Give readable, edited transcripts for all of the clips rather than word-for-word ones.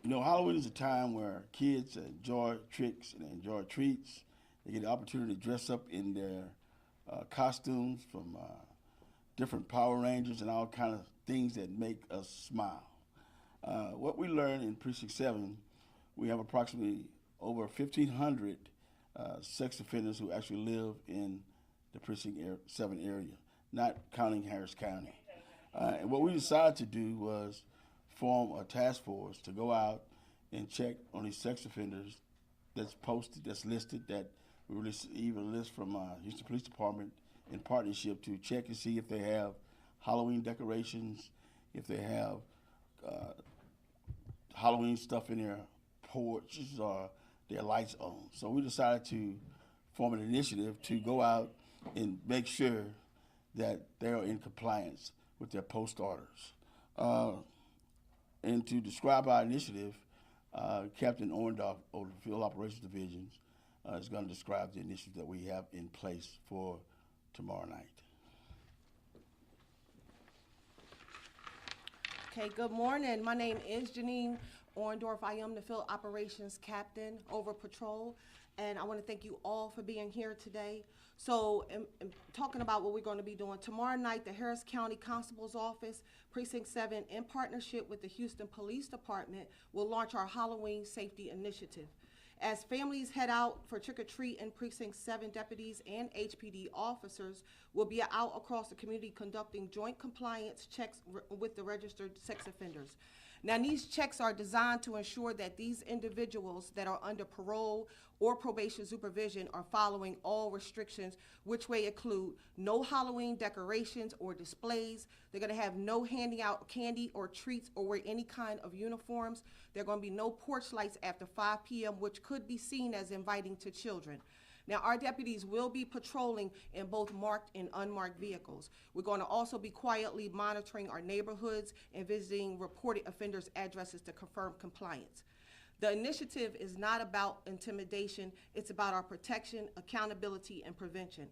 You know, Halloween is a time where kids enjoy tricks and they enjoy treats. They get the opportunity to dress up in their costumes from different Power Rangers and all kind of things that make us smile. What we learned in Precinct 7, we have approximately over 1,500 sex offenders who actually live in the Precinct 7 area, not counting Harris County. And what we decided to do was form a task force to go out and check on these sex offenders that's posted, that's listed, that we receive a list from Houston Police Department in partnership to check and see if they have Halloween decorations, if they have uh, Halloween stuff in their porches or their lights on. So we decided to form an initiative to go out and make sure that they are in compliance with their post orders. Uh, and to describe our initiative, Captain Orndorff of the Field Operations Division is going to describe the initiative that we have in place for tomorrow night. Okay, good morning. My name is Janine Orndorff. I am the Field Operations Captain over Patrol, and I want to thank you all for being here today. So, in talking about what we're going to be doing tomorrow night, the Harris County Constable's Office, Precinct 7, in partnership with the Houston Police Department, will launch our Halloween Safety Initiative. As families head out for trick-or-treat, in Precinct 7, deputies and HPD officers will be out across the community conducting joint compliance checks with the registered sex offenders. Now, these checks are designed to ensure that these individuals that are under parole or probation supervision are following all restrictions, which may include no Halloween decorations or displays. They're going to have no handing out candy or treats or wear any kind of uniforms. There are going to be no porch lights after 5 p.m., which could be seen as inviting to children. Now, our deputies will be patrolling in both marked and unmarked vehicles. We're going to also be quietly monitoring our neighborhoods and visiting reported offenders' addresses to confirm compliance. The initiative is not about intimidation. It's about our protection, accountability, and prevention.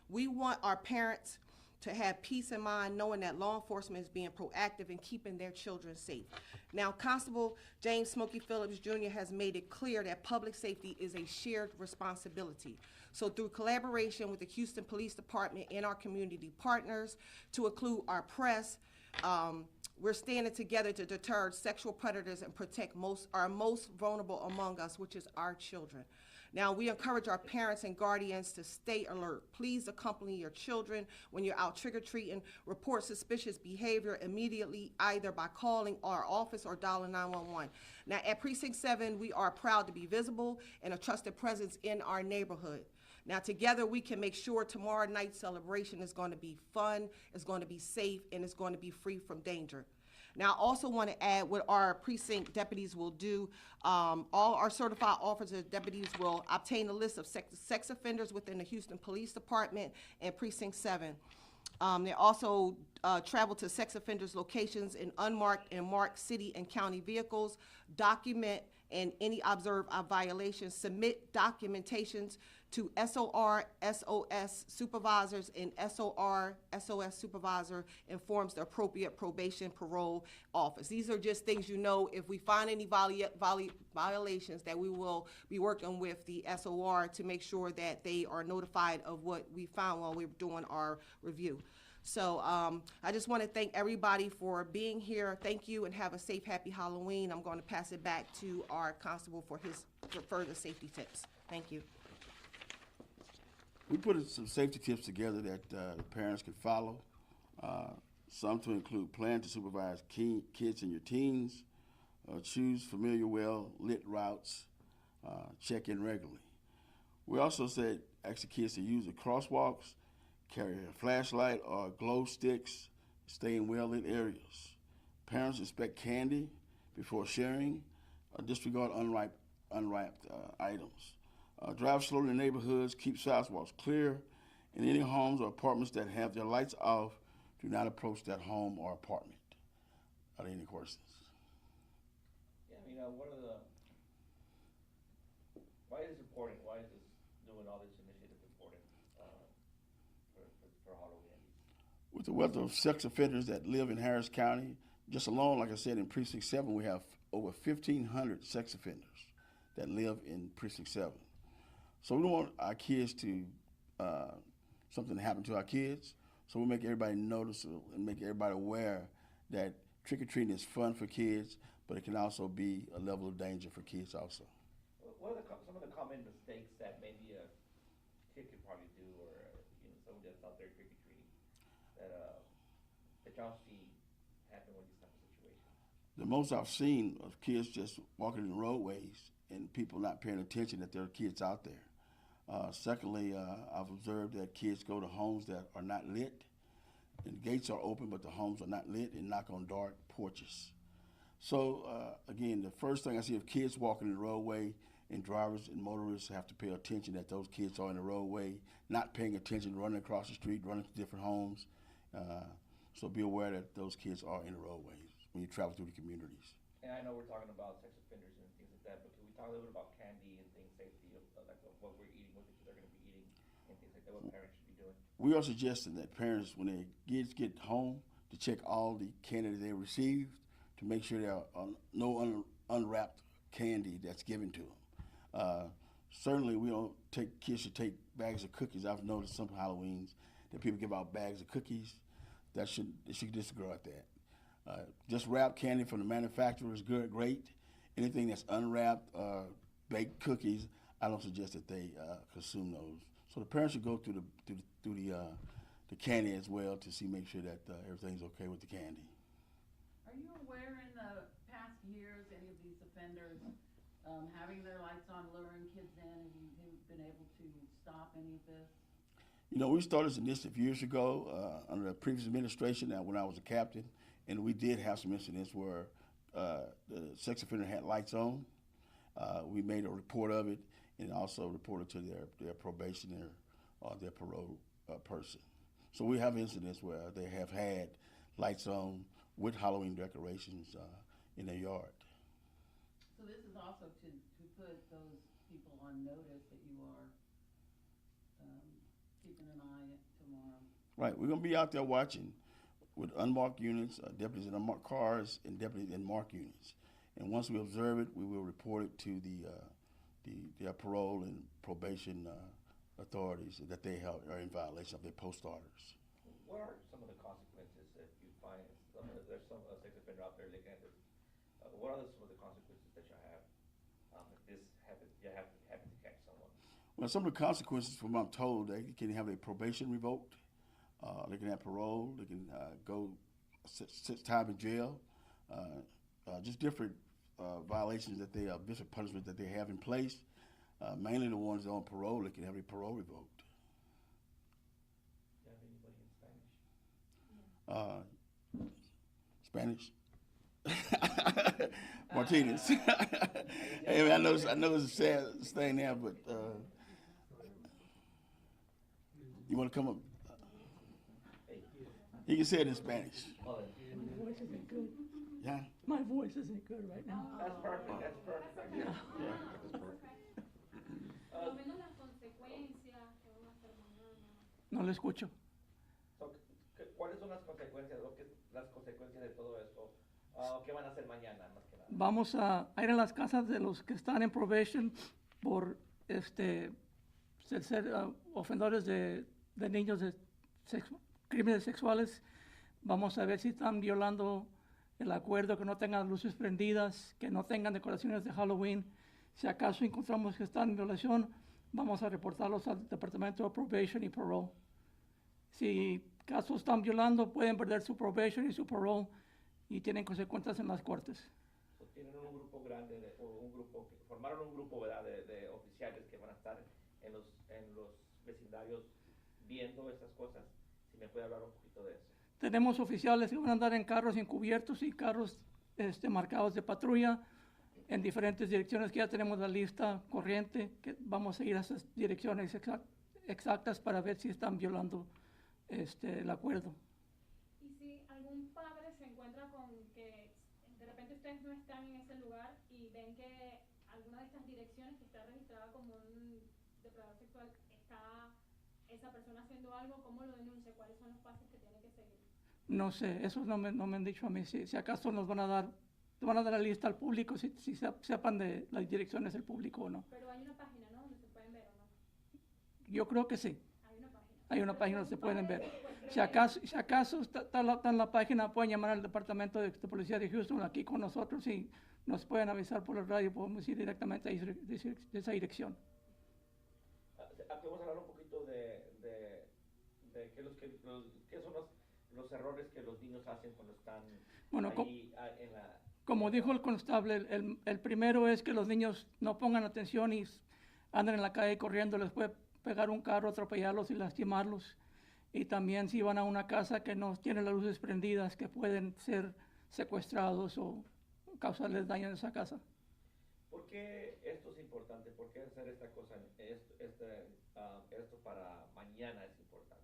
We want our parents to have peace in mind knowing that law enforcement is being proactive in keeping their children safe. Now, Constable James Smokey Phillips Jr. has made it clear that public safety is a shared responsibility. So through collaboration with the Houston Police Department and our community partners, to include our press, we're standing together to deter sexual predators and protect our most vulnerable among us, which is our children. Now, we encourage our parents and guardians to stay alert. Please accompany your children when you're out trick-or-treating. Report suspicious behavior immediately, either by calling our office or dialing 911. Now, at Precinct 7, we are proud to be visible and a trusted presence in our neighborhood. Now, together, we can make sure tomorrow night's celebration is going to be fun, it's going to be safe, and it's going to be free from danger. Now, I also want to add what our precinct deputies will do. All our certified officers deputies will obtain a list of sex offenders within the Houston Police Department and Precinct 7. They also travel to sex offenders' locations in unmarked and marked city and county vehicles, document and any observed violations, submit documentations to SOR, SOS supervisors, and SOR, SOS supervisor informs the appropriate probation parole office. These are just things you know. If we find any violations, that we will be working with the SOR to make sure that they are notified of what we found while we were doing our review. So I just want to thank everybody for being here. Thank you, and have a safe, happy Halloween. I'm going to pass it back to our constable for further safety tips. Thank you. We put some safety tips together that the parents can follow. Some to include plan to supervise kids and your teens, choose familiar, well-lit routes, check in regularly. We also said ask the kids to use the crosswalks, carry a flashlight or glow sticks, stay in well-lit areas. Parents inspect candy before sharing, disregard unwrapped items. Drive slowly in neighborhoods, keep sidewalks clear. In any homes or apartments that have their lights off, do not approach that home or apartment. Are there any questions? Yeah, I mean, why is this important? Why is this doing all this initiative important for Halloween? With the wealth of sex offenders that live in Harris County, just alone, like I said, in Precinct 7, we have over 1,500 sex offenders that live in Precinct 7. So we don't want our kids to, something to happen to our kids. So we make everybody notice and make everybody aware that trick-or-treating is fun for kids, but it can also be a level of danger for kids also. What are some of the common mistakes that maybe a kid could probably do, or somebody that's out there trick-or-treating that y'all see happen with these type of situations? The most I've seen of kids just walking in the roadways and people not paying attention that there are kids out there. Secondly, I've observed that kids go to homes that are not lit, and gates are open, but the homes are not lit, and knock on dark porches. So, again, the first thing I see of kids walking in the roadway, and drivers and motorists have to pay attention that those kids are in the roadway, not paying attention, running across the street, running to different homes. So be aware that those kids are in the roadways when you travel through the communities. And I know we're talking about sex offenders and things like that, but can we talk a little bit about candy and things, safety of what we're eating, what the kids are going to be eating, and things like that, what parents should be doing? We are suggesting that parents, when their kids get home, to check all the candy they received to make sure there are no unwrapped candy that's given to them. Certainly, we don't take kids should take bags of cookies. I've noticed some Halloweens that people give out bags of cookies. They should disregard that. Just wrapped candy from the manufacturer is good, great. Anything that's unwrapped, baked cookies, I don't suggest that they consume those. So the parents should go through the candy as well to make sure that everything's okay with the candy. Are you aware in the past years any of these offenders having their lights on, luring kids in? Have you been able to stop any of this? We started this initiative years ago under the previous administration when I was a captain, and we did have some incidents where the sex offender had lights on. We made a report of it and also reported to their probationer or their parole person. So we have incidents where they have had lights on with Halloween decorations in their yard. So this is also to put those people on notice that you are keeping an eye tomorrow. Right, we're going to be out there watching with unmarked units, deputies in unmarked cars, and deputies in marked units. And once we observe it, we will report it to the parole and probation authorities that they are in violation of their post orders. What are some of the consequences if you find there's some sex offender out there looking at this? What are some of the consequences that you have if this happens? You happen to catch someone. Well, some of the consequences, from what I'm told, they can have their probation revoked. They can have parole. They can go sit time in jail. Just different violations different punishments that they have in place. Mainly the ones that are on parole, they can have their parole revoked. Do you have anybody in Spanish? Spanish? Martinez. Hey, man, I know it's a sad thing now, but you want to come up? You can say it in Spanish. My voice isn't good. Yeah? My voice isn't good right now. That's perfect. That's perfect. Yeah. No le escucho. ¿Cuáles son las consecuencias de todo esto? ¿Qué van a hacer mañana, más que nada? Vamos a ir a las casas de los que están en probation por ser ofendedores de niños de crímenes sexuales. Vamos a ver si están violando el acuerdo, que no tengan luces prendidas, que no tengan decoraciones de Halloween. Si acaso encontramos que están en violación, vamos a reportarlos al Departamento de Probation y Parole. Si casos están violando, pueden perder su probation y su parole y tienen consecuencias en las cortes. Tienen un grupo grande, formaron un grupo, ¿verdad?, de oficiales que van a estar en los vecindarios viendo esas cosas. Si me puede hablar un poquito de eso. Tenemos oficiales que van a andar en carros encubiertos y carros marcados de patrulla en diferentes direcciones, que ya tenemos la lista corriente, que vamos a ir a esas direcciones exactas para ver si están violando el acuerdo. Y si algún padre se encuentra con que de repente ustedes no están en ese lugar y ven que alguna de estas direcciones que está registrada como un depredador sexual, está esa persona haciendo algo, ¿cómo lo denuncia? ¿Cuáles son los pasos que tiene que seguir? No sé, eso no me han dicho a mí. Si acaso nos van a dar te van a dar la lista al público, si sepan de las direcciones del público o no. Pero hay una página, ¿no? Donde se pueden ver, ¿o no? Yo creo que sí. Hay una página. Hay una página donde se pueden ver. Si acaso está en la página, pueden llamar al departamento de policía de Houston aquí con nosotros y nos pueden avisar por la radio, podemos ir directamente a esa dirección. Aquí vamos a hablar un poquito de qué son los errores que los niños hacen cuando están Bueno, ahí en la... como dijo el constable, el primero es que los niños no pongan atención y anden en la calle corriendo, les puede pegar un carro, atropellarlos y lastimarlos. Y también si van a una casa que no tiene las luces prendidas, que pueden ser secuestrados o causarles daño en esa casa. ¿Por qué esto es importante? ¿Por qué hacer esta cosa, esto para mañana es importante?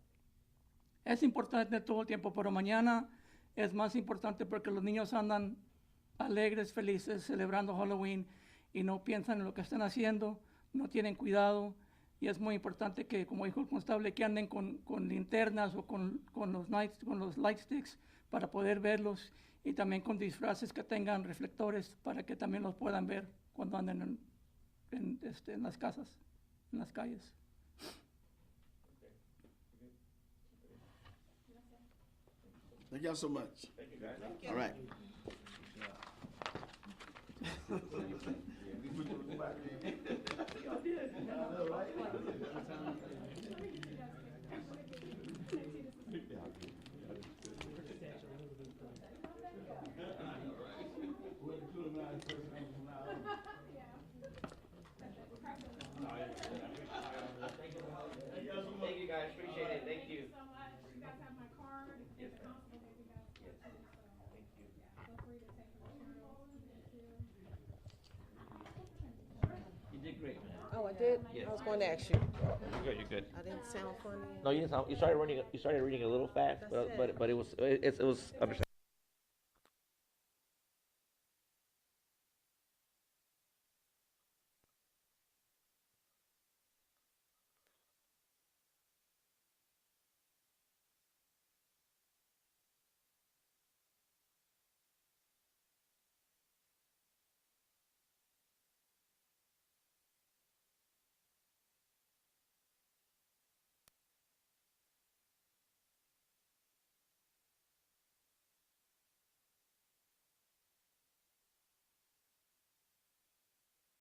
Es importante todo el tiempo, pero mañana es más importante porque los niños andan alegres, felices, celebrando Halloween y no piensan en lo que están haciendo, no tienen cuidado. Y es muy importante que, como dijo el constable, que anden con linternas o con los light sticks para poder verlos y también con disfraces que tengan reflectores para que también los puedan ver cuando anden en las casas, en las calles. Thank y'all so much. Thank you, guys. All right. Thank you, guys. Appreciate it. Thank you. So much. You guys have my card. Yes, It's ma'am. Constable gave you guys. Yes. So, Thank you. feel free to take the materials. Thank you. You did great, man. Oh, I did? Yes. I was going to ask you. You're good. You're good. I didn't sound funny. No, you didn't sound. You started reading a little fast, That's but it was understandable.